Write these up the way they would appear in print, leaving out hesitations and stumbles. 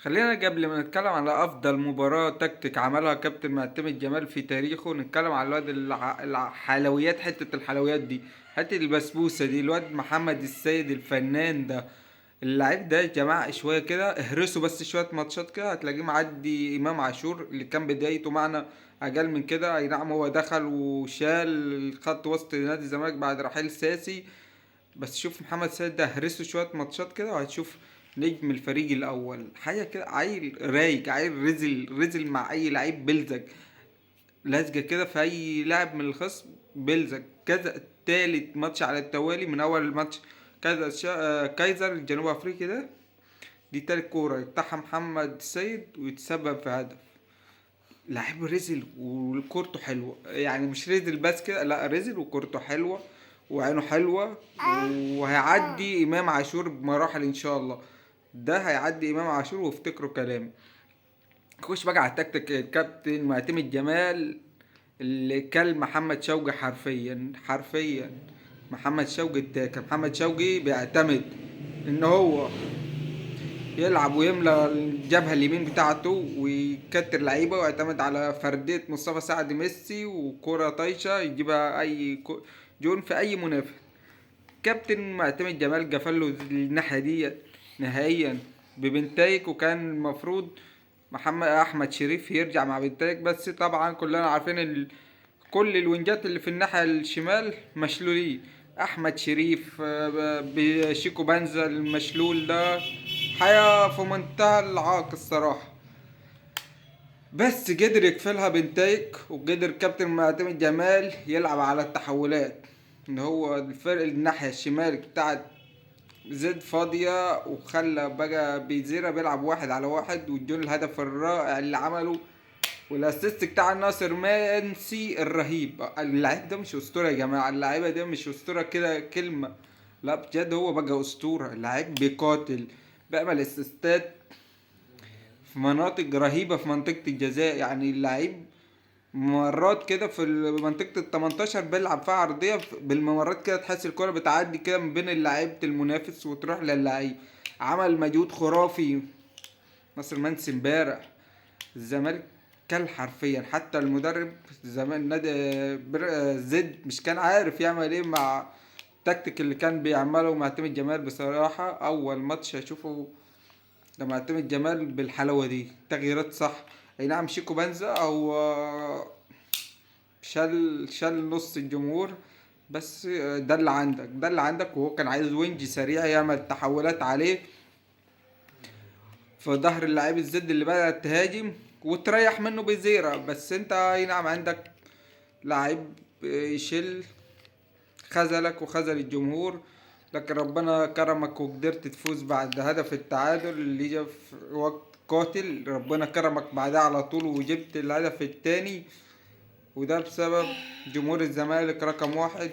خلينا قبل ما نتكلم على افضل مباراة تكتيك عملها كابتن معتمد جمال في تاريخه، نتكلم على الواد الحلويات، حتة الحلويات دي، حتة البسبوسة دي، الواد محمد السيد الفنان ده. اللعيب ده يا جماعة شوية كده اهرسوا بس شوية ماتشات كده هتلاقيه معدي إمام عاشور اللي كان بدايته معنا أقل من كده. أي نعم هو دخل وشال خط وسط نادي الزمالك بعد رحيل ساسي، بس شوف محمد سيد ده هرسه شوية ماتشات كده وهتشوف نجم الفريق الأول. حاجة كده عيل رايق، عيل رزل مع أي لعيب بيلزق لزقة كده في أي لاعب من الخصم، بيلزق كذا تالت ماتش على التوالي من أول الماتش. كذا كايزر الجنوب أفريقي ده، دي تالت كورة يفتحها محمد السيد ويتسبب في هدف. لعيب رزل وكورته حلوة، يعني مش رزل بس كده، لا رزل وكورته حلوة وعينه حلوة، وهيعدي إمام عاشور بمراحل إن شاء الله. ده هيعدي إمام عاشور وافتكروا كلامي. خش بقى على التكتيك. الكابتن معتمد جمال اللي كل محمد شوقي حرفيا حرفيا. محمد شوقي التاكا، محمد شوقي بيعتمد ان هو يلعب ويملى الجبهة اليمين بتاعته ويكتر لعيبة، ويعتمد على فردية مصطفى سعد ميسي وكرة طايشة يجيبها جون في أي منافس. كابتن معتمد جمال قفله الناحية دي نهائيا ببنتايك، وكان المفروض محمد أحمد شريف يرجع مع بنتايك، بس طبعا كلنا عارفين كل الوينجات اللي في الناحية الشمال مشلولين. احمد شريف بشيكو بنزا المشلول ده، حياة في منتهى العاق الصراحة. بس قدر يقفلها بنتايك، وقدر كابتن معتمد جمال يلعب على التحولات، ان هو الفرق الناحية الشمال بتاعت زد فاضية، وخلى بقى بيزيرا بيلعب واحد على واحد، والجون الهدف الرائع اللي عمله والاسيست بتاع ناصر منسي الرهيب. اللعيب ده مش اسطوره يا جماعه، اللعيبه ده مش اسطوره كده كلمه، لا بجد هو بقى اسطوره. اللعيب بيقاتل، بيعمل اسيستات في مناطق رهيبه في منطقه الجزاء. يعني اللعيب مرات كده في منطقة ال 18 بيلعب فيها عرضية بالممرات كده، تحس الكرة بتعدي كده من بين لعيبة المنافس وتروح للعيب. عمل مجهود خرافي ناصر منسي امبارح. الزمالك كل حرفيا، حتى المدرب زمان نادي زد مش كان عارف يعمل ايه مع التكتيك اللي كان بيعمله معتمد جمال. بصراحة اول ماتش اشوفه لما معتمد جمال بالحلاوة دي، تغييرات صح. اي نعم شيكو بنزا او شال نص الجمهور، بس ده اللي عندك، ده اللي عندك. وهو كان عايز وينج سريع يعمل تحولات عليه في ظهر اللاعب الزد اللي بدأت تهاجم وتريح منه بزيرة. بس انت اي نعم عندك لاعب يشيل، خذلك وخذل الجمهور، لكن ربنا كرمك وقدرت تفوز بعد هدف التعادل اللي جا في وقت قاتل. ربنا كرمك بعدها على طول وجبت الهدف التاني، وده بسبب جمهور الزمالك رقم واحد،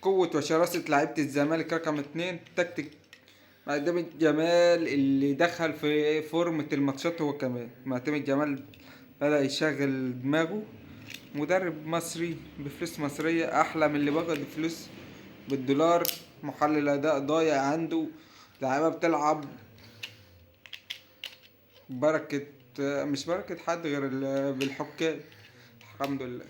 قوة وشراسة لعيبة الزمالك رقم اتنين، تكتيك معتمد جمال اللي دخل في فورمة الماتشات. هو كمان معتمد جمال بدأ يشغل دماغه، مدرب مصري بفلوس مصرية أحلى من اللي باخد فلوس بالدولار. محلل أداء ضايع عنده، لعيبة بتلعب بركة، مش بركة حد غير بالحكام. الحمد لله.